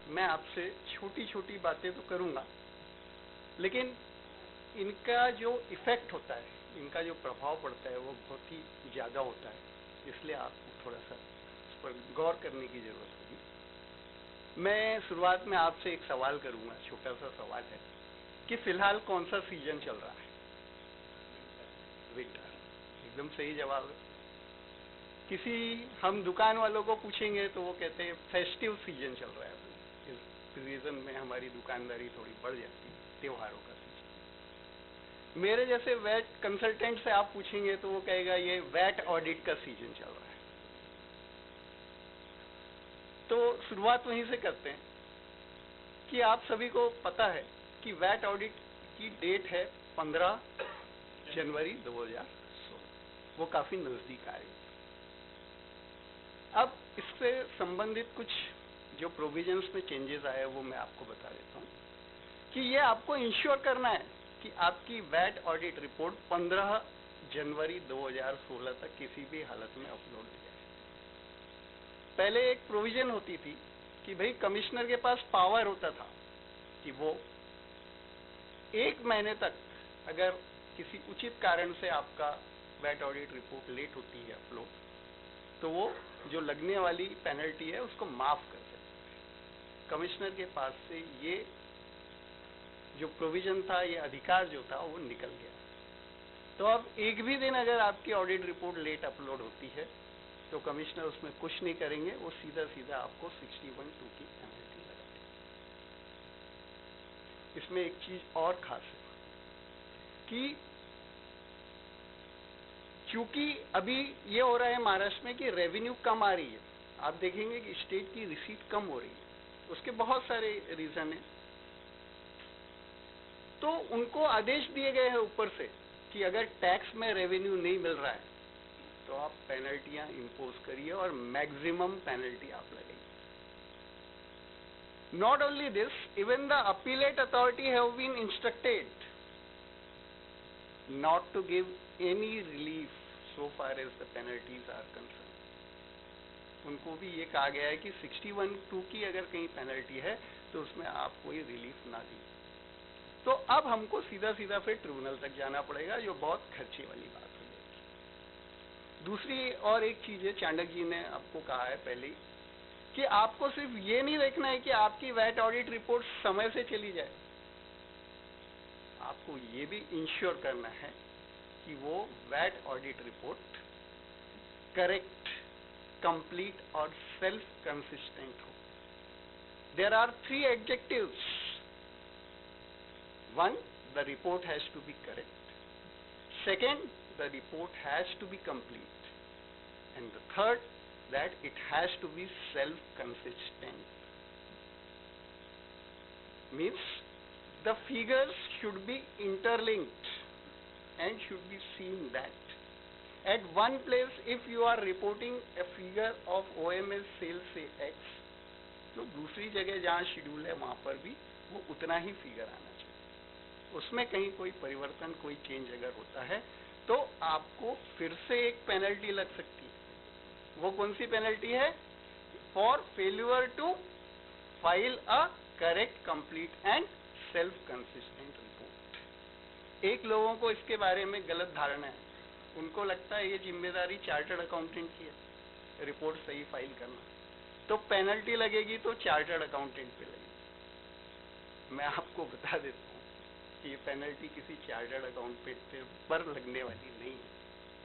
मैं आपसे छोटी छोटी बातें तो करूंगा, लेकिन इनका जो इफेक्ट होता है, इनका जो प्रभाव पड़ता है, वो बहुत ही ज़्यादा होता है। इसलिए आपको थोड़ा सा इस पर गौर करने की ज़रूरत होगी। मैं शुरुआत में आपसे एक सवाल करूंगा, छोटा सा सवाल है कि फिलहाल कौन सा सीजन चल रहा है? विंटर। एकदम सही जवाब है। किसी हम दुकान वालों को पूछेंगे तो वो कहते हैं फेस्टिव सीजन चल रहा है। इस सीजन में हमारी दुकानदारी थोड़ी बढ़ जाती है, त्योहारों का सीजन। मेरे जैसे वैट कंसल्टेंट से आप पूछेंगे तो वो कहेगा ये वैट ऑडिट का सीजन चल रहा है। तो शुरुआत वहीं से करते हैं कि आप सभी को पता है कि वैट ऑडिट की डेट है 15 जनवरी 2016। वो काफी नजदीक आ रही है। अब इससे संबंधित कुछ जो प्रोविजंस में चेंजेस आए वो मैं आपको बता देता हूँ कि ये आपको इंश्योर करना है कि आपकी वैट ऑडिट रिपोर्ट 15 जनवरी 2016 तक किसी भी हालत में अपलोड हो जाए। पहले एक प्रोविजन होती थी कि भाई कमिश्नर के पास पावर होता था कि वो 1 महीने तक अगर किसी उचित कारण से आपका वैट ऑडिट रिपोर्ट लेट होती है अपलोड, तो वो जो लगने वाली पेनल्टी है उसको माफ कर सकते हैं। कमिश्नर के पास से ये जो प्रोविजन था, ये अधिकार जो था, वो निकल गया। तो अब एक भी दिन अगर आपकी ऑडिट रिपोर्ट लेट अपलोड होती है तो कमिश्नर उसमें कुछ नहीं करेंगे, वो सीधा सीधा आपको 61(2) की पेनल्टी लगाएंगे। इसमें एक चीज और खास है कि क्योंकि अभी ये हो रहा है महाराष्ट्र में कि रेवेन्यू कम आ रही है, आप देखेंगे कि स्टेट की रिसीट कम हो रही है। उसके बहुत सारे रीजन हैं। तो उनको आदेश दिए गए हैं ऊपर से कि अगर टैक्स में रेवेन्यू नहीं मिल रहा है तो आप पेनल्टियां इंपोज करिए और मैक्सिमम पेनल्टी आप लगाइए। Not only this, even the appellate authority have been instructed not to give any relief so far as the penalties are concerned। उनको भी ये कहा गया है कि 61(2) की अगर कहीं पेनल्टी है तो उसमें आप कोई रिलीफ ना दीजिए। तो अब हमको सीधा सीधा फिर ट्रिब्यूनल तक जाना पड़ेगा, जो बहुत खर्चे वाली बात हो जाएगी। दूसरी और एक चीज है, चाणक्य जी ने आपको कहा है पहले कि आपको सिर्फ ये नहीं देखना है कि आपकी वैट ऑडिट रिपोर्ट समय से चली जाए, आपको ये भी इंश्योर करना है कि वो VAT audit report correct, complete और सेल्फ कंसिस्टेंट हो। There are 3 adjectives. 1, the report has to be correct. 2nd, the report has to be complete. And the 3rd, that it has to be self-consistent. Means the figures should be interlinked and should be seen that at one place if you are reporting a figure of OMS sales say X, तो दूसरी जगह जहाँ schedule है वहां पर भी वो उतना ही फिगर आना चाहिए। उसमें कहीं कोई परिवर्तन, कोई चेंज अगर होता है तो आपको फिर से एक पेनल्टी लग सकती है। वो कौन सी पेनल्टी है? For failure to file a correct, complete and self consistent report. एक लोगों को इसके बारे में गलत धारणा है, उनको लगता है ये जिम्मेदारी चार्टर्ड अकाउंटेंट की है, रिपोर्ट सही फाइल करना, तो पेनल्टी लगेगी तो चार्टर्ड अकाउंटेंट पे लगेगी। मैं आपको बता देता हूँ कि ये पेनल्टी किसी चार्टर्ड अकाउंटेंट पर लगने वाली नहीं है,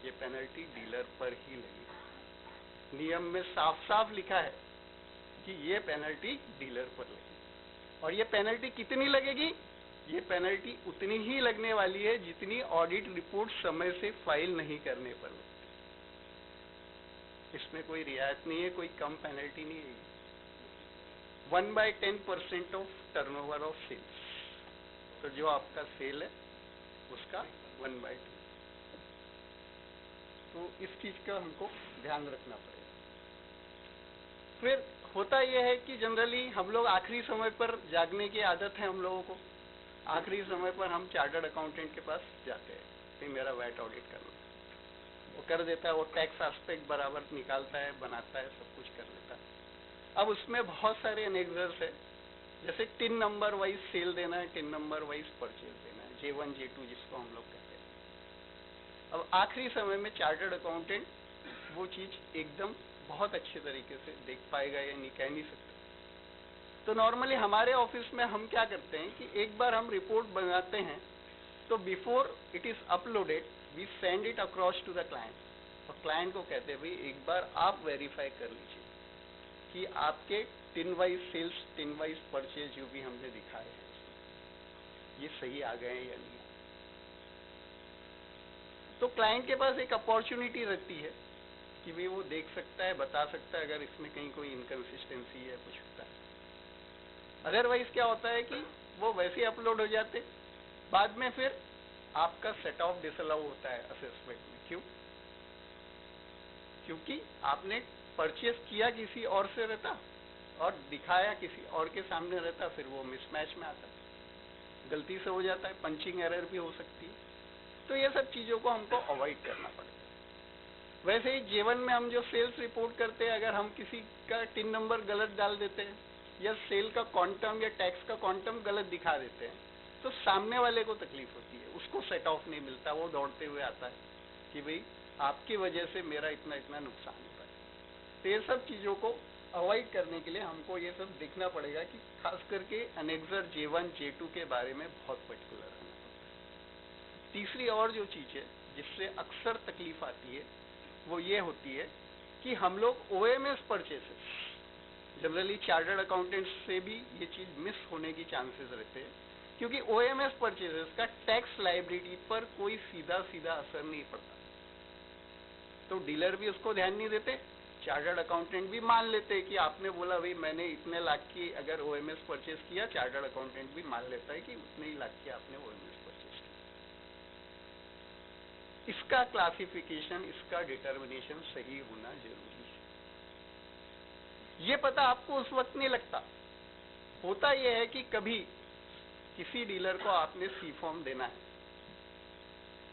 ये पेनल्टी डीलर पर ही लगेगी। नियम में साफ साफ लिखा है कि ये पेनल्टी डीलर पर लगेगी। और ये पेनल्टी कितनी लगेगी? ये पेनल्टी उतनी ही लगने वाली है जितनी ऑडिट रिपोर्ट समय से फाइल नहीं करने पर लगती। इसमें कोई रियायत नहीं है, कोई कम पेनल्टी नहीं है। 1/10% ऑफ टर्नओवर ऑफ सेल्स, तो जो आपका सेल है उसका 1/10। तो इस चीज का हमको ध्यान रखना पड़ेगा। फिर होता यह है कि जनरली हम लोग आखिरी समय पर जागने की आदत है हम लोगों को। आखिरी समय पर हम चार्टर्ड अकाउंटेंट के पास जाते हैं कि मेरा वैट ऑडिट करना, वो कर देता है, वो टैक्स एस्पेक्ट बराबर निकालता है, बनाता है, सब कुछ कर देता है। अब उसमें बहुत सारे एनेक्सर्स है, जैसे टिन नंबर वाइज सेल देना है, टिन नंबर वाइज परचेज देना है, J1 J2 जिसको हम लोग कहते हैं। अब आखिरी समय में चार्टर्ड अकाउंटेंट वो चीज एकदम बहुत अच्छे तरीके से देख पाएगा या नहीं, कह नहीं सकते। तो नॉर्मली हमारे ऑफिस में हम क्या करते हैं कि एक बार हम रिपोर्ट बनाते हैं तो before it is uploaded we send it across to the client, और क्लाइंट को कहते हैं भाई एक बार आप वेरीफाई कर लीजिए कि आपके TIN wise sales, TIN wise purchase जो भी हमने दिखाए हैं ये सही आ गए हैं या नहीं। तो क्लाइंट के पास एक अपॉर्चुनिटी रहती है कि भाई वो देख सकता है, बता सकता है अगर इसमें कहीं कोई इनकंसिस्टेंसी है, कुछ होता है। अदरवाइज क्या होता है कि वो वैसे अपलोड हो जाते, बाद में फिर आपका सेट ऑफ डिसअलाउ होता है असेसमेंट में। क्यों? क्योंकि आपने परचेस किया किसी और से रहता और दिखाया किसी और के सामने रहता, फिर वो मिसमैच में आता, गलती से हो जाता है, पंचिंग एरर भी हो सकती है। तो ये सब चीजों को हमको अवॉइड करना पड़ेगा। वैसे ही J1 में हम जो सेल्स रिपोर्ट करते हैं, अगर हम किसी का टिन नंबर गलत डाल देते हैं या सेल का क्वांटम या टैक्स का क्वांटम गलत दिखा देते हैं तो सामने वाले को तकलीफ होती है, उसको सेट ऑफ नहीं मिलता, वो दौड़ते हुए आता है कि भाई आपकी वजह से मेरा इतना इतना नुकसान हो रहा है। तो ये सब चीजों को अवॉइड करने के लिए हमको ये सब देखना पड़ेगा कि खास करके एनेक्सर J1 J2 के बारे में बहुत पर्टिकुलर रहना पड़ता है। तीसरी और जो चीज है जिससे अक्सर तकलीफ आती है वो ये होती है कि हम लोग OMS purchases, generally chartered accountants से भी ये चीज मिस होने की चांसेस रहते हैं, क्योंकि OMS परचेसेस का टैक्स लायबिलिटी पर कोई सीधा सीधा असर नहीं पड़ता। तो डीलर भी उसको ध्यान नहीं देते, चार्टर्ड अकाउंटेंट भी मान लेते कि आपने बोला भाई मैंने इतने लाख की अगर OMS परचेस किया, चार्टर्ड अकाउंटेंट भी मान लेता है कि उतने ही लाख की आपने OMS परचेस किया। इसका क्लासिफिकेशन, इसका डिटर्मिनेशन सही होना जरूरी है। ये पता आपको उस वक्त नहीं लगता। होता यह है कि कभी किसी डीलर को आपने सी फॉर्म देना है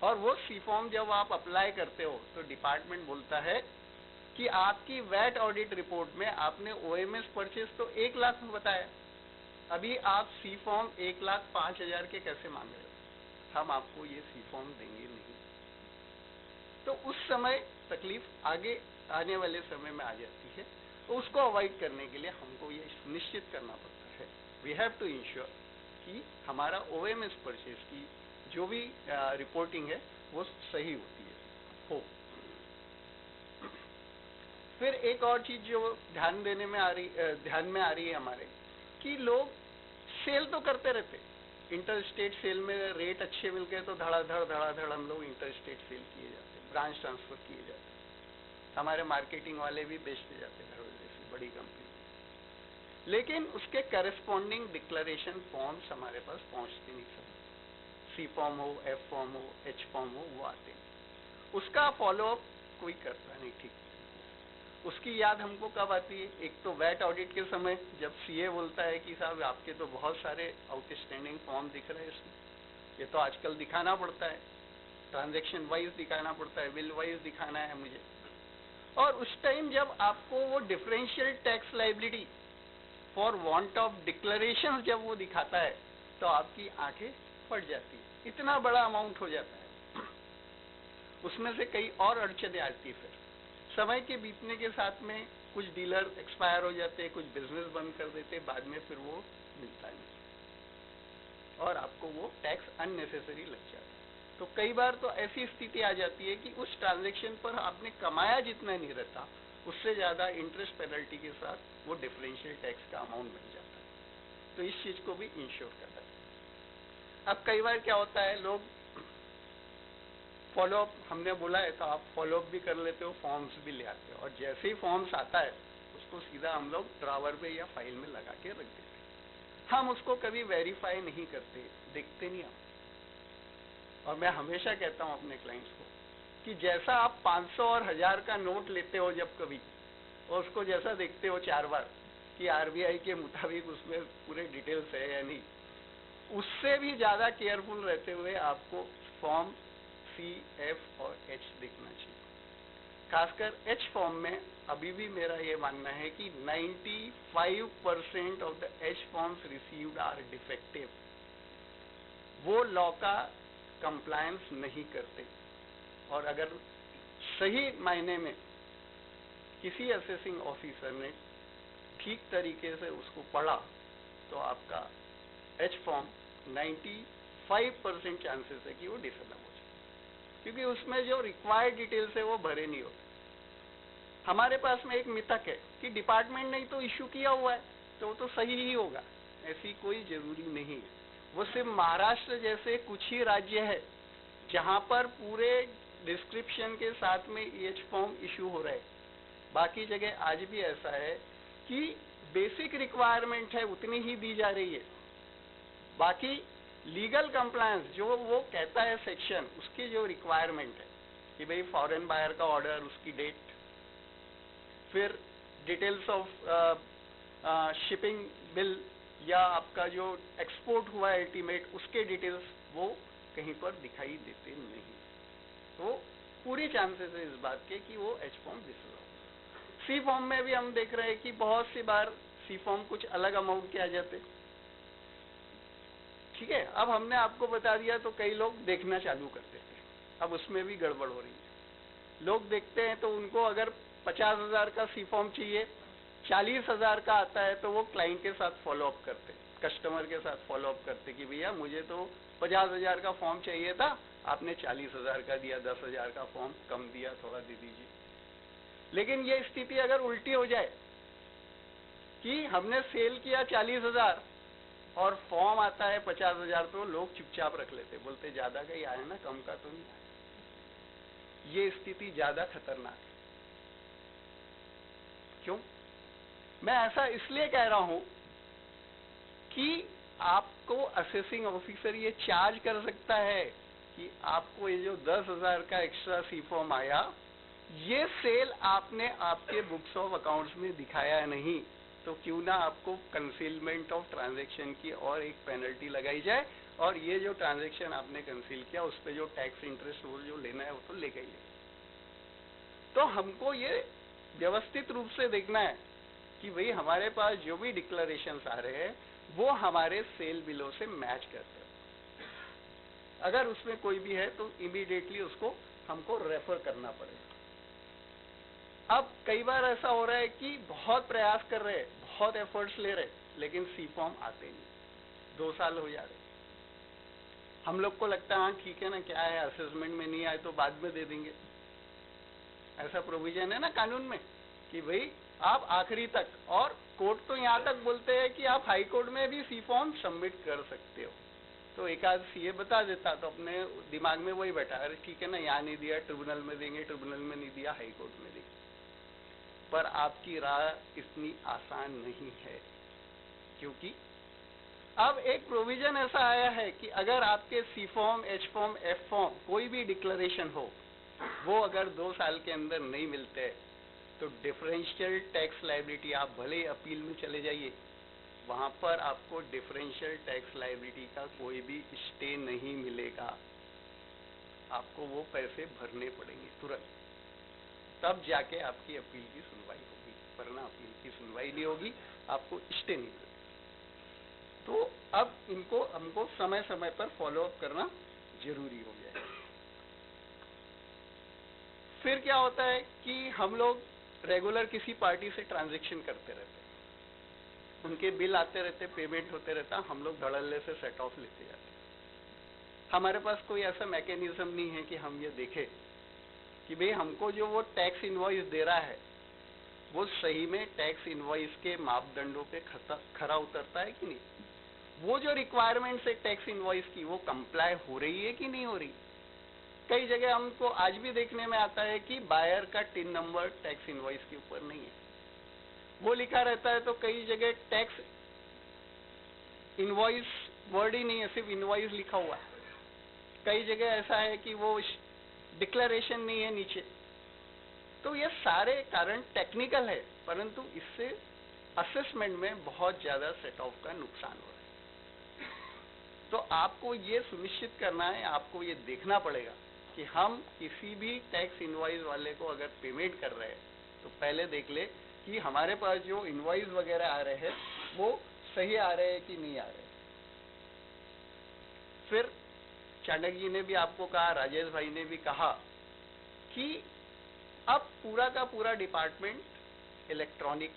और वो सी फॉर्म जब आप अप्लाई करते हो तो डिपार्टमेंट बोलता है कि आपकी वैट ऑडिट रिपोर्ट में आपने OMS परचेस तो 1 लाख में बताया, अभी आप सी फॉर्म 1,05,000 के कैसे मांग रहे हो, हम आपको ये सी फॉर्म देंगे नहीं। तो उस समय तकलीफ आगे आने वाले समय में आ जाती है। तो उसको अवॉइड करने के लिए हमको ये सुनिश्चित करना पड़ता है, वी हैव टू इंश्योर कि हमारा OMS परचेस की जो भी रिपोर्टिंग है वो सही होती है हो। फिर एक और चीज जो ध्यान में आ रही है हमारे, कि लोग सेल तो करते रहते, इंटर स्टेट सेल में रेट अच्छे मिल गए तो धड़ाधड़ हम लोग इंटर स्टेट सेल किए जाते, ब्रांच ट्रांसफर किए जाते, हमारे मार्केटिंग वाले भी बेचते जाते घर जैसी बड़ी कंपनी। लेकिन उसके करस्पॉन्डिंग डिक्लेरेशन फॉर्म्स हमारे पास पहुंचते नहीं सब, सी फॉर्म हो, F फॉर्म हो, H फॉर्म हो, वो आते हैं। उसका फॉलोअप कोई करता नहीं ठीक। उसकी याद हमको कब आती है? एक तो वैट ऑडिट के समय जब CA बोलता है कि साहब आपके तो बहुत सारे आउटस्टैंडिंग फॉर्म दिख रहे हैं इसमें, ये तो आजकल दिखाना पड़ता है, ट्रांजैक्शन वाइज दिखाना पड़ता है, बिल वाइज दिखाना है मुझे। और उस टाइम जब आपको वो differential tax liability for want of declaration जब वो दिखाता है तो आपकी आंखें फट जाती है, इतना बड़ा अमाउंट हो जाता है। उसमें से कई और अड़चने आती है। फिर समय के बीतने के साथ में कुछ डीलर एक्सपायर हो जाते, कुछ बिजनेस बंद कर देते, बाद में फिर वो मिलता नहीं और आपको वो टैक्स अननेसेसरी लग जाता है। तो कई बार तो ऐसी स्थिति आ जाती है कि उस ट्रांजैक्शन पर आपने कमाया जितना नहीं रहता, उससे ज्यादा इंटरेस्ट पेनल्टी के साथ वो डिफरेंशियल टैक्स का अमाउंट बन जाता है। तो इस चीज को भी इंश्योर करना है। अब कई बार क्या होता है, लोग फॉलोअप हमने बोला है तो आप फॉलोअप भी कर लेते हो, फॉर्म्स भी ले आते हो, और जैसे ही फॉर्म्स आता है उसको सीधा हम लोग ड्रावर पे या फाइल में लगा के रख देते हैं। हम उसको कभी वेरीफाई नहीं करते, देखते नहीं हम। और मैं हमेशा कहता हूं अपने क्लाइंट्स को कि जैसा आप 500 और 1000 का नोट लेते हो जब कभी, और उसको जैसा देखते हो 4 बार कि RBI के मुताबिक उसमें पूरे डिटेल्स है या नहीं, उससे भी ज्यादा केयरफुल रहते हुए आपको फॉर्म C, F और H देखना चाहिए। खासकर एच फॉर्म में अभी भी मेरा ये मानना है कि 95% of the H forms received are defective. वो लॉ का कंप्लायंस नहीं करते, और अगर सही मायने में किसी असेसिंग ऑफिसर ने ठीक तरीके से उसको पढ़ा तो आपका एच फॉर्म 95% चांसेस है कि वो डिसअलाउ हो जाए, क्योंकि उसमें जो रिक्वायर्ड डिटेल्स है वो भरे नहीं होते। हमारे पास में एक मिथक है कि डिपार्टमेंट ने तो इश्यू किया हुआ है तो वो तो सही ही होगा, ऐसी कोई जरूरी नहीं है। वो सिर्फ महाराष्ट्र जैसे कुछ ही राज्य है जहां पर पूरे डिस्क्रिप्शन के साथ में एच फॉर्म इश्यू हो रहा है। बाकी जगह आज भी ऐसा है कि बेसिक रिक्वायरमेंट है उतनी ही दी जा रही है, बाकी लीगल कंप्लायंस जो वो कहता है सेक्शन, उसकी जो रिक्वायरमेंट है कि भाई फॉरेन बायर का ऑर्डर, उसकी डेट, फिर डिटेल्स ऑफ शिपिंग बिल या आपका जो एक्सपोर्ट हुआ है अल्टीमेट, उसके डिटेल्स वो कहीं पर दिखाई देते नहीं। तो पूरी चांसेस है इस बात के कि वो एच फॉर्म डिसअलाउ। सी फॉर्म में भी हम देख रहे हैं कि बहुत सी बार सी फॉर्म कुछ अलग अमाउंट के आ जाते। ठीक है, अब हमने आपको बता दिया तो कई लोग देखना चालू कर देते हैं। अब उसमें भी गड़बड़ हो रही है। लोग देखते हैं तो उनको अगर 50,000 का सी फॉर्म चाहिए, 40,000 का आता है तो वो क्लाइंट के साथ फॉलो अप करते, कस्टमर के साथ फॉलो अप करते कि भैया मुझे तो 50,000 का फॉर्म चाहिए था, आपने 40,000 का दिया, 10,000 का फॉर्म कम दिया, थोड़ा दे दीजिए। लेकिन ये स्थिति अगर उल्टी हो जाए कि हमने सेल किया 40,000 और फॉर्म आता है 50,000, तो लोग चुपचाप रख लेते, बोलते ज्यादा का ही आया ना, कम का तो नहीं आया। ये स्थिति ज्यादा खतरनाक है। क्यों? मैं ऐसा इसलिए कह रहा हूं कि आपको असेसिंग ऑफिसर ये चार्ज कर सकता है कि आपको ये जो 10,000 का एक्स्ट्रा सी फॉर्म आया, ये सेल आपने आपके बुक्स ऑफ अकाउंट्स में दिखाया नहीं, तो क्यों ना आपको कंसीलमेंट ऑफ ट्रांजैक्शन की और एक पेनल्टी लगाई जाए, और ये जो ट्रांजैक्शन आपने कंसील किया उस पर जो टैक्स इंटरेस्ट वो जो लेना है वो तो लेगा ही लेगा। तो हमको ये व्यवस्थित रूप से देखना है कि भाई हमारे पास जो भी डिक्लेरेशंस आ रहे हैं वो हमारे सेल बिलों से मैच करते हैं। अगर उसमें कोई भी है तो इमीडिएटली उसको हमको रेफर करना पड़ेगा। अब कई बार ऐसा हो रहा है कि बहुत प्रयास कर रहे हैं, बहुत एफर्ट्स ले रहे, लेकिन सी फॉर्म आते नहीं, 2 साल हो जा रहे। हम लोग को लगता है हाँ ठीक है ना, क्या है, असेसमेंट में नहीं आए तो बाद में दे देंगे। ऐसा प्रोविजन है ना कानून में कि भाई आप आखिरी तक, और कोर्ट तो यहाँ तक बोलते हैं कि आप हाई कोर्ट में भी सी फॉर्म सबमिट कर सकते हो। तो एक आध सीए बता देता तो अपने दिमाग में वही बैठा, अरे ठीक है ना, यहाँ नहीं दिया ट्रिब्यूनल में देंगे, ट्रिब्यूनल में नहीं दिया हाई कोर्ट में देंगे। पर आपकी राह इतनी आसान नहीं है, क्योंकि अब एक प्रोविजन ऐसा आया है कि अगर आपके C form, H form, F form कोई भी डिक्लेरेशन हो, वो अगर 2 साल के अंदर नहीं मिलते तो डिफरेंशियल टैक्स लायबिलिटी, आप भले अपील में चले जाइए, वहां पर आपको डिफरेंशियल टैक्स लायबिलिटी का कोई भी स्टे नहीं मिलेगा। आपको वो पैसे भरने पड़ेंगे तुरंत, तब जाके आपकी अपील की सुनवाई होगी, वरना अपील की सुनवाई नहीं होगी, आपको स्टे नहीं मिलेगा। तो अब इनको हमको समय समय पर फॉलो अप करना जरूरी हो गया है। फिर क्या होता है कि हम लोग रेगुलर किसी पार्टी से ट्रांजैक्शन करते रहते हैं, उनके बिल आते रहते, पेमेंट होते रहता, हम लोग धड़ल्ले से सेट ऑफ लेते जाते हैं। हमारे पास कोई ऐसा मैकेनिज्म नहीं है कि हम ये देखें कि भाई हमको जो वो टैक्स इनवॉइस दे रहा है वो सही में टैक्स इनवॉइस के मापदंडों पे खरा उतरता है कि नहीं, वो जो रिक्वायरमेंट्स है टैक्स इनवॉइस की वो कंप्लाई हो रही है कि नहीं हो रही। कई जगह हमको आज भी देखने में आता है कि बायर का टिन नंबर टैक्स इनवॉइस के ऊपर नहीं है, वो लिखा रहता है, तो कई जगह टैक्स इनवॉइस वर्ड ही नहीं है, सिर्फ इनवॉइस लिखा हुआ है। कई जगह ऐसा है कि वो डिक्लेरेशन नहीं है नीचे। तो ये सारे कारण टेक्निकल है, परंतु इससे असेसमेंट में बहुत ज्यादा सेट ऑफ का नुकसान हो रहा है। तो आपको ये सुनिश्चित करना है, आपको ये देखना पड़ेगा कि हम किसी भी टैक्स इनवॉइस वाले को अगर पेमेंट कर रहे हैं तो पहले देख ले कि हमारे पास जो इनवॉइस वगैरह आ रहे हैं वो सही आ रहे हैं कि नहीं आ रहे। फिर चाणक्य जी ने भी आपको कहा, राजेश भाई ने भी कहा कि अब पूरा का पूरा डिपार्टमेंट इलेक्ट्रॉनिक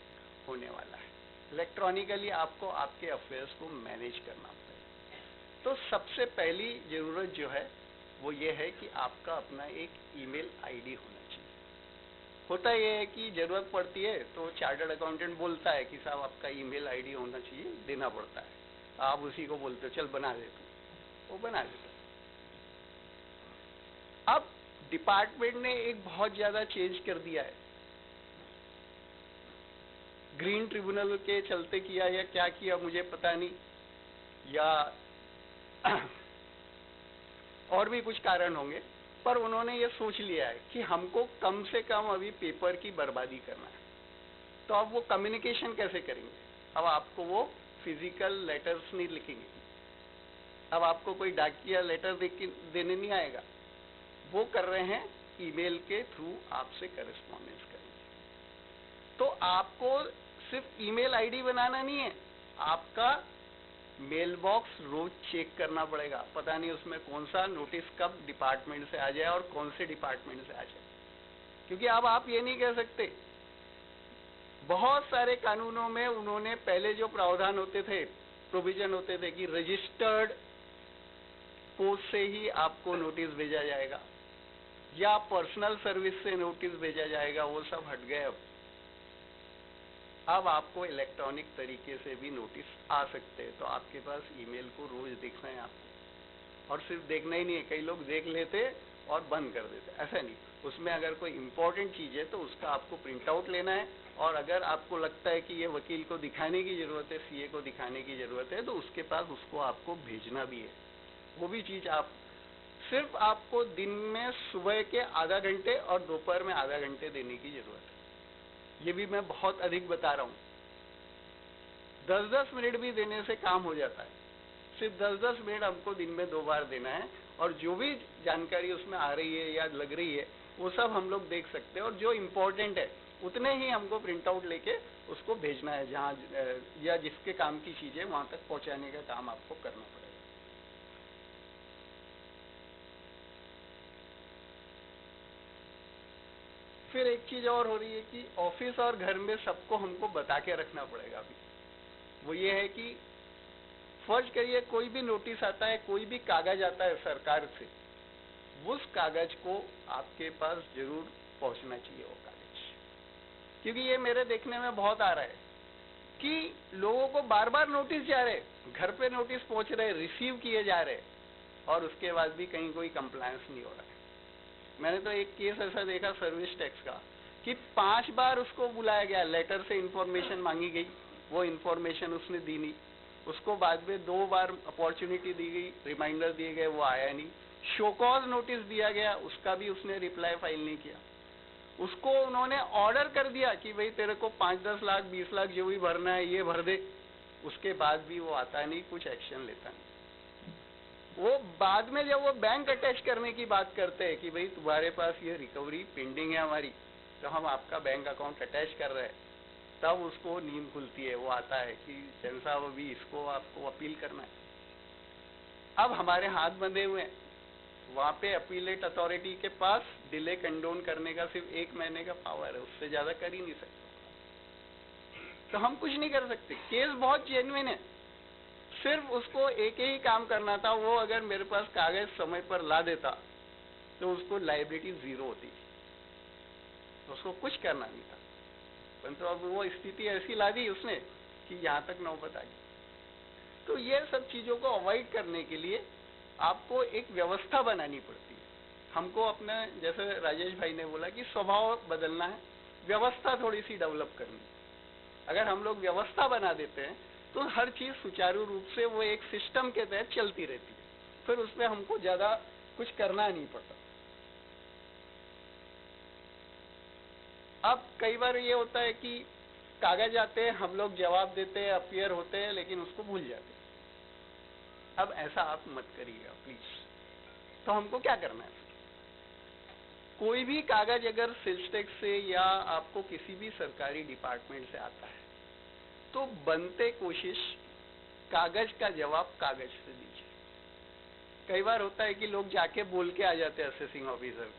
होने वाला है। इलेक्ट्रॉनिकली आपको आपके अफेयर्स को मैनेज करना पड़ेगा। तो सबसे पहली जरूरत जो है वो ये है कि आपका अपना एक ईमेल आईडी होना चाहिए। होता ये है कि जरूरत पड़ती है तो चार्टर्ड अकाउंटेंट बोलता है कि साहब आपका ईमेल आईडी होना चाहिए, देना पड़ता है। आप उसी को बोलते हो चल बना दे, तो वो बना देता है। अब डिपार्टमेंट ने एक बहुत ज्यादा चेंज कर दिया है, ग्रीन ट्रिब्यूनल के चलते किया या क्या किया मुझे पता नहीं, या और भी कुछ कारण होंगे, पर उन्होंने ये सोच लिया है कि हमको कम से कम अभी पेपर की बर्बादी करना है। तो अब वो कम्युनिकेशन कैसे करेंगे? अब आपको वो फिजिकल लेटर्स नहीं लिखेंगे, अब आपको कोई डाकिया लेटर देने नहीं आएगा, वो कर रहे हैं ईमेल के थ्रू आपसे करेस्पॉन्डेंस करेंगे। तो आपको सिर्फ ईमेल आईडी बनाना नहीं है, आपका मेल बॉक्स रोज चेक करना पड़ेगा। पता नहीं उसमें कौन सा नोटिस कब डिपार्टमेंट से आ जाए और कौन से डिपार्टमेंट से आ जाए, क्योंकि अब आप ये नहीं कह सकते। बहुत सारे कानूनों में उन्होंने पहले जो प्रावधान होते थे, प्रोविजन होते थे कि रजिस्टर्ड पोस्ट से ही आपको नोटिस भेजा जाएगा या पर्सनल सर्विस से नोटिस भेजा जाएगा, वो सब हट गए। अब आपको इलेक्ट्रॉनिक तरीके से भी नोटिस आ सकते हैं। तो आपके पास ईमेल को रोज देखना है आपको, और सिर्फ देखना ही नहीं है, कई लोग देख लेते और बंद कर देते, ऐसा नहीं। उसमें अगर कोई इंपॉर्टेंट चीज है तो उसका आपको प्रिंट आउट लेना है, और अगर आपको लगता है कि ये वकील को दिखाने की जरूरत है, सीए को दिखाने की जरूरत है, तो उसके पास उसको आपको भेजना भी है। वो भी चीज आप सिर्फ आपको दिन में सुबह के आधा घंटे और दोपहर में आधा घंटे देने की जरूरत है। ये भी मैं बहुत अधिक बता रहा हूँ, 10-10 मिनट भी देने से काम हो जाता है। सिर्फ 10-10 मिनट हमको दिन में 2 बार देना है, और जो भी जानकारी उसमें आ रही है या लग रही है वो सब हम लोग देख सकते हैं, और जो इम्पोर्टेंट है उतने ही हमको प्रिंट आउट लेके उसको भेजना है, जहाँ या जिसके काम की चीजें वहां तक पहुंचाने का काम आपको करना पड़ेगा। फिर एक चीज और हो रही है कि ऑफिस और घर में सबको हमको बता के रखना पड़ेगा अभी। वो ये है कि फर्ज करिए कोई भी नोटिस आता है, कोई भी कागज आता है सरकार से, उस कागज को आपके पास जरूर पहुंचना चाहिए वो कागज। क्योंकि ये मेरे देखने में बहुत आ रहा है कि लोगों को बार बार नोटिस जा रहे, घर पे नोटिस पहुंच रहे, रिसीव किए जा रहे, और उसके बाद भी कहीं कोई कंप्लायंस नहीं हो रहा है। मैंने तो एक केस ऐसा देखा सर्विस टैक्स का कि 5 बार उसको बुलाया गया, लेटर से इंफॉर्मेशन मांगी गई, वो इंफॉर्मेशन उसने दी नहीं, उसको बाद में 2 बार अपॉर्चुनिटी दी गई, रिमाइंडर दिए गए, वो आया नहीं, शो कॉज नोटिस दिया गया, उसका भी उसने रिप्लाई फाइल नहीं किया। उसको उन्होंने ऑर्डर कर दिया कि भाई तेरे को 5-10 लाख 20 लाख जो भी भरना है ये भर दे, उसके बाद भी वो आता नहीं, कुछ एक्शन लेता नहीं। वो बाद में जब वो बैंक अटैच करने की बात करते हैं कि भाई तुम्हारे पास ये रिकवरी पेंडिंग है हमारी, तो हम आपका बैंक अकाउंट अटैच कर रहे हैं, तब उसको नींद खुलती है, वो आता है कि जन साहब अभी इसको आपको अपील करना है। अब हमारे हाथ बंधे हुए हैं, वहां पे अपीलेट अथॉरिटी के पास डिले कंडोन करने का सिर्फ 1 महीने का पावर है, उससे ज्यादा कर ही नहीं सकते। तो हम कुछ नहीं कर सकते। केस बहुत जेन्युइन है, सिर्फ उसको एक ही काम करना था, वो अगर मेरे पास कागज समय पर ला देता तो उसको लायबिलिटी 0 होती, उसको कुछ करना नहीं था। परंतु अब वो स्थिति ऐसी ला दी उसने कि यहाँ तक नौबत आ गई। तो ये सब चीजों को अवॉइड करने के लिए आपको एक व्यवस्था बनानी पड़ती है। हमको अपने, जैसे राजेश भाई ने बोला कि स्वभाव बदलना है, व्यवस्था थोड़ी सी डेवलप करनी। अगर हम लोग व्यवस्था बना देते हैं तो हर चीज सुचारू रूप से वो एक सिस्टम के तहत चलती रहती है, फिर उसमें हमको ज्यादा कुछ करना नहीं पड़ता। अब कई बार ये होता है कि कागज आते हैं, हम लोग जवाब देते हैं, अपीयर होते हैं, लेकिन उसको भूल जाते हैं। अब ऐसा आप मत करिएगा प्लीज। तो हमको क्या करना है? कोई भी कागज अगर सेल्स टैक्स से या आपको किसी भी सरकारी डिपार्टमेंट से आता है तो बनते कोशिश कागज का जवाब कागज से दीजिए। कई बार होता है कि लोग जाके बोल के आ जाते हैं असेसिंग ऑफिसर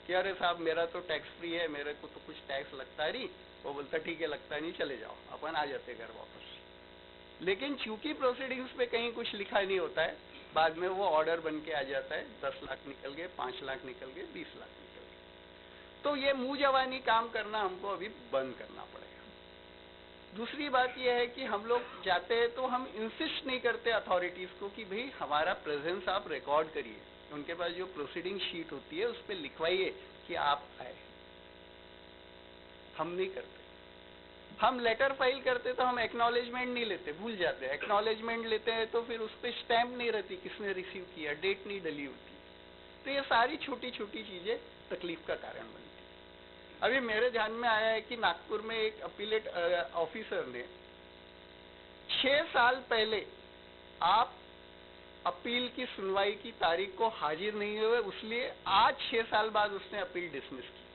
कि अरे साहब मेरा तो टैक्स फ्री है, मेरे को तो कुछ टैक्स लगता ही नहीं। वो बोलता ठीक है लगता नहीं, चले जाओ। अपन आ जाते घर वापस। लेकिन चूंकि प्रोसीडिंग्स पे कहीं कुछ लिखा नहीं होता है, बाद में वो ऑर्डर बन के आ जाता है, 10 लाख निकल गए, 5 लाख निकल गए, 20 लाख निकल गए। तो ये मुंह जवानी काम करना हमको अभी बंद करना पड़ेगा। दूसरी बात यह है कि हम लोग जाते हैं तो हम इंसिस्ट नहीं करते अथॉरिटीज को कि भाई हमारा प्रेजेंस आप रिकॉर्ड करिए। उनके पास जो प्रोसीडिंग शीट होती है उस पर लिखवाइए कि आप आए। हम नहीं करते। हम लेटर फाइल करते तो हम एक्नॉलेजमेंट नहीं लेते, भूल जाते हैं। एक्नॉलेजमेंट लेते हैं तो फिर उस पर स्टैम्प नहीं रहती किसने रिसीव किया, डेट नहीं डली होती। तो ये सारी छोटी छोटी चीजें तकलीफ का कारण बनती है। अभी मेरे ध्यान में आया है कि नागपुर में एक अपीलेट ऑफिसर ने 6 साल पहले आप अपील की सुनवाई की तारीख को हाजिर नहीं हुए, इसलिए आज 6 साल बाद उसने अपील डिसमिस की।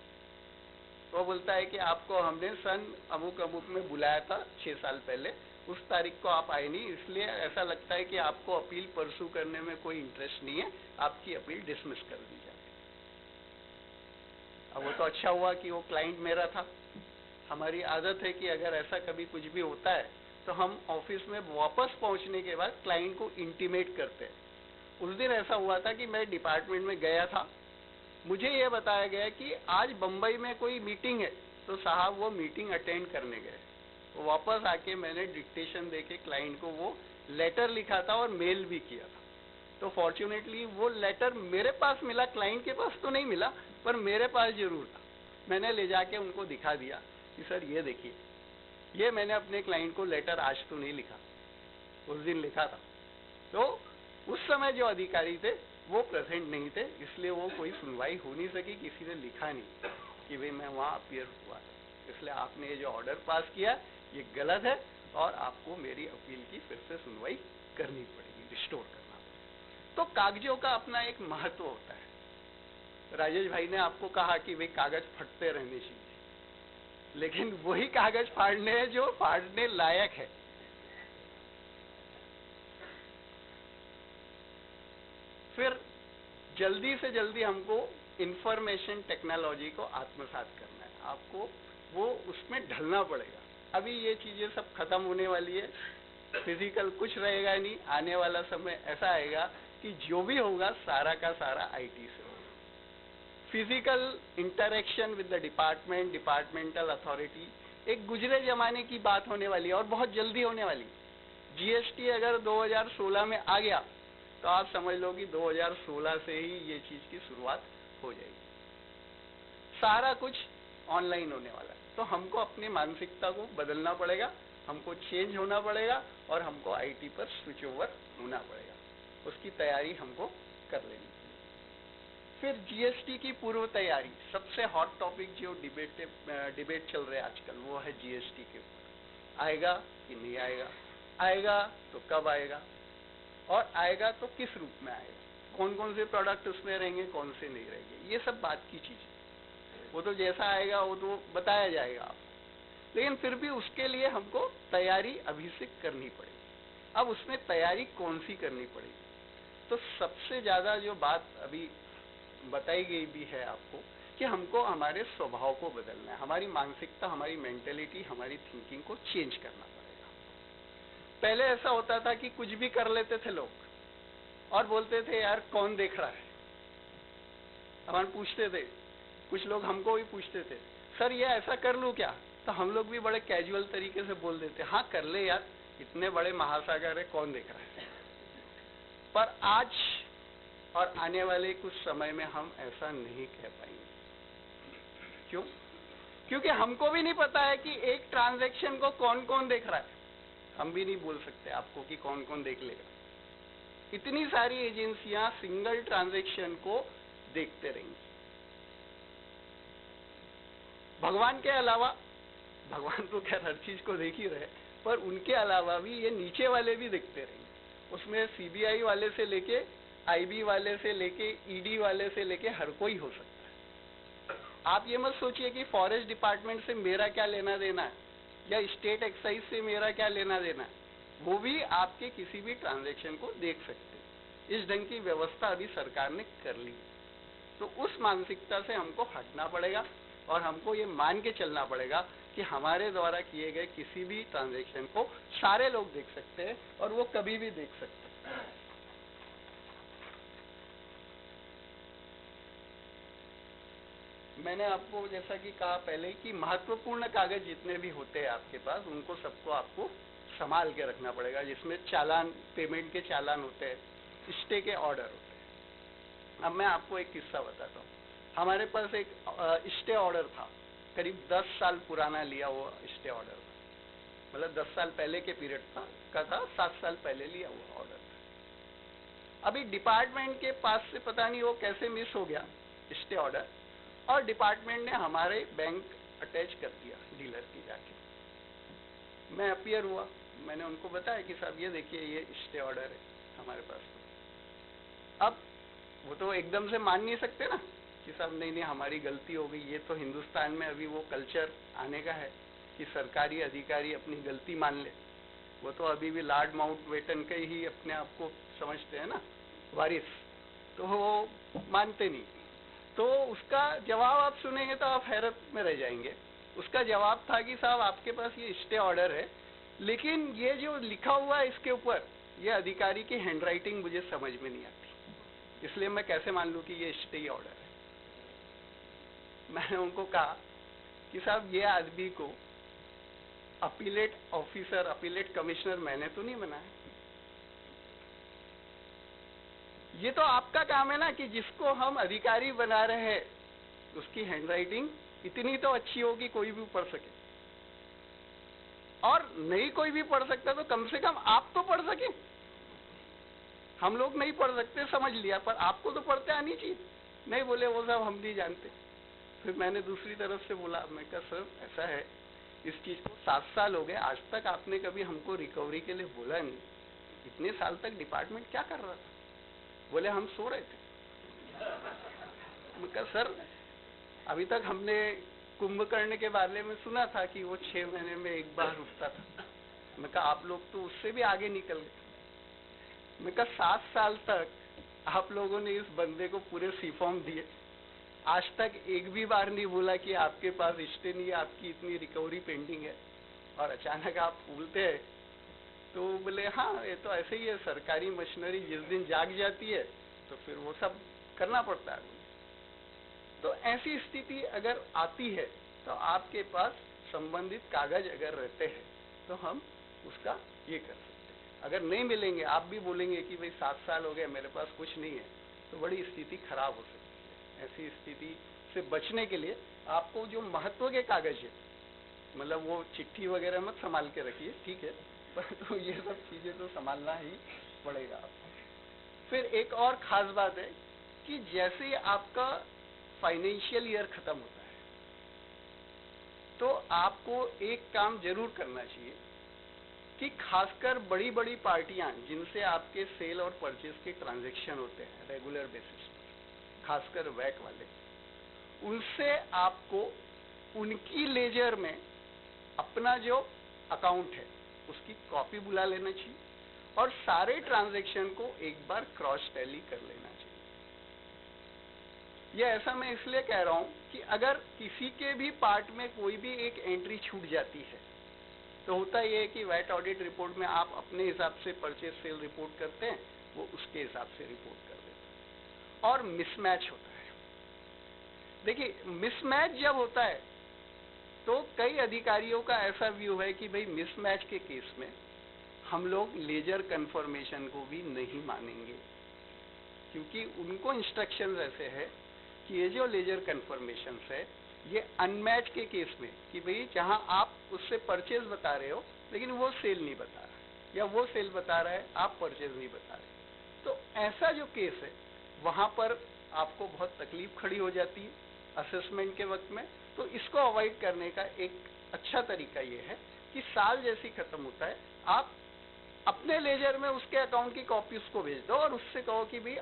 वो बोलता है कि आपको हमने सन अमुक अमुक में बुलाया था 6 साल पहले, उस तारीख को आप आए नहीं, इसलिए ऐसा लगता है कि आपको अपील परसू करने में कोई इंटरेस्ट नहीं है, आपकी अपील डिसमिस कर दी जाए। अब वो तो अच्छा हुआ कि वो क्लाइंट मेरा था। हमारी आदत है कि अगर ऐसा कभी कुछ भी होता है तो हम ऑफिस में वापस पहुंचने के बाद क्लाइंट को इंटीमेट करते हैं। उस दिन ऐसा हुआ था कि मैं डिपार्टमेंट में गया था, मुझे ये बताया गया कि आज बंबई में कोई मीटिंग है, तो साहब वो मीटिंग अटेंड करने गए। वो वापस आके मैंने डिक्टेशन देके क्लाइंट को वो लेटर लिखा था और मेल भी किया था। तो फॉर्चुनेटली वो लेटर मेरे पास मिला, क्लाइंट के पास तो नहीं मिला, पर मेरे पास जरूर था। मैंने ले जाके उनको दिखा दिया कि सर ये देखिए, ये मैंने अपने क्लाइंट को लेटर आज तो नहीं लिखा, उस दिन लिखा था। तो उस समय जो अधिकारी थे वो प्रेजेंट नहीं थे, इसलिए वो कोई सुनवाई हो नहीं सकी, किसी ने लिखा नहीं कि भाई मैं वहाँ अपीयर हुआ था। इसलिए आपने ये जो ऑर्डर पास किया ये गलत है और आपको मेरी अपील की फिर से सुनवाई करनी पड़ेगी, रिस्टोर करना पड़ेगा। तो कागजों का अपना एक महत्व होता है। राजेश भाई ने आपको कहा कि भाई कागज फटते रहने चाहिए, लेकिन वही कागज फाड़ने हैं जो फाड़ने लायक है। फिर जल्दी से जल्दी हमको इंफॉर्मेशन टेक्नोलॉजी को आत्मसात करना है, आपको वो उसमें ढलना पड़ेगा। अभी ये चीजें सब खत्म होने वाली है, फिजिकल कुछ रहेगा नहीं। आने वाला समय ऐसा आएगा कि जो भी होगा सारा का सारा आईटी से होगा। Physical interaction with the department, departmental authority एक गुजरे जमाने की बात होने वाली है और बहुत जल्दी होने वाली। जीएसटी अगर 2016 में आ गया तो आप समझ लो कि 2016 से ही ये चीज की शुरुआत हो जाएगी। सारा कुछ ऑनलाइन होने वाला है। तो हमको अपनी मानसिकता को बदलना पड़ेगा, हमको चेंज होना पड़ेगा और हमको आईटी पर स्विच ओवर होना पड़ेगा। उसकी तैयारी हमको कर लेनी चाहिए। फिर जीएसटी की पूर्व तैयारी, सबसे हॉट टॉपिक जो डिबेट चल रहा है आजकल, वो है जीएसटी के ऊपर। आएगा कि नहीं आएगा, आएगा तो कब आएगा, और आएगा तो किस रूप में आएगा, कौन कौन से प्रोडक्ट उसमें रहेंगे, कौन से नहीं रहेंगे, ये सब बात की चीज है। वो तो जैसा आएगा वो तो बताया जाएगा आपको, लेकिन फिर भी उसके लिए हमको तैयारी अभी से करनी पड़ेगी। अब उसमें तैयारी कौन सी करनी पड़ेगी, तो सबसे ज्यादा जो बात अभी बताई गई भी है आपको कि हमको हमारे स्वभाव को बदलना है, हमारी मानसिकता, हमारी मेंटेलिटी, हमारी थिंकिंग को चेंज करना पड़ेगा। पहले ऐसा होता था कि कुछ भी कर लेते थे लोग और बोलते थे यार कौन देख रहा है। अपन पूछते थे, कुछ लोग हमको भी पूछते थे सर ये ऐसा कर लूं क्या, तो हम लोग भी बड़े कैजुअल तरीके से बोल देते हाँ कर ले यार, इतने बड़े महासागर है, कौन देख रहा है। पर आज और आने वाले कुछ समय में हम ऐसा नहीं कह पाएंगे। क्यों? क्योंकि हमको भी नहीं पता है कि एक ट्रांजैक्शन को कौन कौन देख रहा है। हम भी नहीं बोल सकते आपको कि कौन कौन देख लेगा। इतनी सारी एजेंसियां सिंगल ट्रांजैक्शन को देखते रहेंगी। भगवान के अलावा, भगवान तो खैर हर चीज को देख ही रहे, पर उनके अलावा भी ये नीचे वाले भी देखते रहेंगे। उसमें सीबीआई वाले से लेके आईबी वाले से लेके ईडी वाले से लेके हर कोई हो सकता है। आप ये मत सोचिए कि फॉरेस्ट डिपार्टमेंट से मेरा क्या लेना देना है या स्टेट एक्साइज से मेरा क्या लेना देना है, वो भी आपके किसी भी ट्रांजैक्शन को देख सकते हैं। इस ढंग की व्यवस्था अभी सरकार ने कर ली। तो उस मानसिकता से हमको हटना पड़ेगा और हमको ये मान के चलना पड़ेगा कि हमारे द्वारा किए गए किसी भी ट्रांजैक्शन को सारे लोग देख सकते हैं और वो कभी भी देख सकते हैं। मैंने आपको जैसा कि कहा पहले कि महत्वपूर्ण कागज जितने भी होते हैं आपके पास, उनको सबको आपको संभाल के रखना पड़ेगा, जिसमें चालान, पेमेंट के चालान होते हैं, स्टे के ऑर्डर होते हैं। अब मैं आपको एक किस्सा बताता हूँ। हमारे पास एक स्टे ऑर्डर था, करीब 10 साल पुराना लिया हुआ स्टे ऑर्डर था, मतलब 10 साल पहले के पीरियड का था, 7 साल पहले लिया हुआ ऑर्डर था। अभी डिपार्टमेंट के पास से पता नहीं वो कैसे मिस हो गया स्टे ऑर्डर, और डिपार्टमेंट ने हमारे बैंक अटैच कर दिया डीलर की जाके। मैं अपीयर हुआ, मैंने उनको बताया कि साहब ये देखिए ये स्टे ऑर्डर है हमारे पास। अब वो तो एकदम से मान नहीं सकते ना कि साहब नहीं नहीं हमारी गलती हो गई। ये तो हिंदुस्तान में अभी वो कल्चर आने का है कि सरकारी अधिकारी अपनी गलती मान ले। वो तो अभी भी लॉर्ड माउंटबेटन के ही अपने आप को समझते हैं ना वारिस, तो वो मानते नहीं। तो उसका जवाब आप सुनेंगे तो आप हैरत में रह जाएंगे। उसका जवाब था कि साहब आपके पास ये स्टे ऑर्डर है, लेकिन ये जो लिखा हुआ है इसके ऊपर, ये अधिकारी की हैंडराइटिंग मुझे समझ में नहीं आती, इसलिए मैं कैसे मान लूं कि ये स्टे ऑर्डर है। मैंने उनको कहा कि साहब ये आदमी को अपीलेट ऑफिसर, अपीलेट कमिश्नर मैंने तो नहीं बनाया। ये तो आपका काम है ना कि जिसको हम अधिकारी बना रहे हैं उसकी हैंडराइटिंग इतनी तो अच्छी हो कि कोई भी पढ़ सके, और नहीं कोई भी पढ़ सकता तो कम से कम आप तो पढ़ सके। हम लोग नहीं पढ़ सकते समझ लिया, पर आपको तो पढ़ते आनी चाहिए। नहीं बोले वो सब हम नहीं जानते। फिर मैंने दूसरी तरफ से बोला, मैं कहा सर ऐसा है, इस चीज को 7 साल हो गए, आज तक आपने कभी हमको रिकवरी के लिए बोला नहीं। इतने साल तक डिपार्टमेंट क्या कर रहा था? बोले हम सो रहे थे। मैं कहा सर अभी तक हमने कुंभकर्ण के बारे में सुना था कि वो 6 महीने में एक बार उठता था। मैं कहा आप लोग तो उससे भी आगे निकल गए। मैं कहा 7 साल तक आप लोगों ने इस बंदे को पूरे सीफॉर्म दिए, आज तक एक भी बार नहीं बोला कि आपके पास स्टे नहीं है, आपकी इतनी रिकवरी पेंडिंग है, और अचानक आप बोलते हैं। तो बोले हाँ ये तो ऐसे ही है, सरकारी मशीनरी जिस दिन जाग जाती है तो फिर वो सब करना पड़ता है। तो ऐसी स्थिति अगर आती है तो आपके पास संबंधित कागज अगर रहते हैं तो हम उसका ये कर सकते हैं। अगर नहीं मिलेंगे, आप भी बोलेंगे कि भाई 7 साल हो गए मेरे पास कुछ नहीं है, तो बड़ी स्थिति खराब हो सकती है। ऐसी स्थिति से बचने के लिए आपको जो महत्व के कागज है, मतलब वो चिट्ठी वगैरह मत संभाल के रखिए, ठीक है, पर तो ये सब चीजें तो संभालना ही पड़ेगा आपको। फिर एक और खास बात है कि जैसे ही आपका फाइनेंशियल ईयर खत्म होता है तो आपको एक काम जरूर करना चाहिए कि खासकर बड़ी बड़ी पार्टियां जिनसे आपके सेल और परचेज के ट्रांजैक्शन होते हैं रेगुलर बेसिस पर, खासकर वैट वाले, उनसे आपको उनकी लेजर में अपना जो अकाउंट है उसकी कॉपी बुला लेना चाहिए और सारे ट्रांजैक्शन को एक बार क्रॉस टैली कर लेना चाहिए। ये ऐसा मैं इसलिए कह रहा हूं कि अगर किसी के भी पार्ट में कोई भी एक एंट्री छूट जाती है तो होता यह है कि वैट ऑडिट रिपोर्ट में आप अपने हिसाब से परचेज सेल रिपोर्ट करते हैं, वो उसके हिसाब से रिपोर्ट कर देते हैं और मिसमैच होता है। देखिए मिसमैच जब होता है तो कई अधिकारियों का ऐसा व्यू है कि भाई मिसमैच के केस में हम लोग लेजर कंफर्मेशन को भी नहीं मानेंगे, क्योंकि उनको इंस्ट्रक्शंस ऐसे है कि ये जो लेजर कंफर्मेशन है ये अनमैच के केस में, कि भाई जहां आप उससे परचेज बता रहे हो लेकिन वो सेल नहीं बता रहा, या वो सेल बता रहा है आप परचेज नहीं बता रहे, तो ऐसा जो केस है वहां पर आपको बहुत तकलीफ खड़ी हो जाती है असेसमेंट के वक्त में। तो इसको अवॉइड करने का एक अच्छा तरीका ये है कि साल जैसी खत्म होता है आप अपने लेजर में उसके अकाउंट की कॉपी उसको भेज दो और उससे कहो कि भाई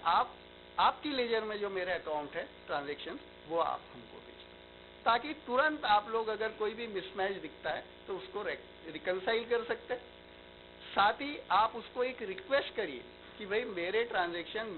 आपकी लेजर में जो मेरे अकाउंट है ट्रांजैक्शन वो आप हमको भेज दो। ताकि तुरंत आप लोग अगर कोई भी मिसमैच दिखता है तो उसको रिकंसाइल कर सकते हैं। साथ ही आप उसको एक रिक्वेस्ट करिए कि भाई मेरे ट्रांजैक्शन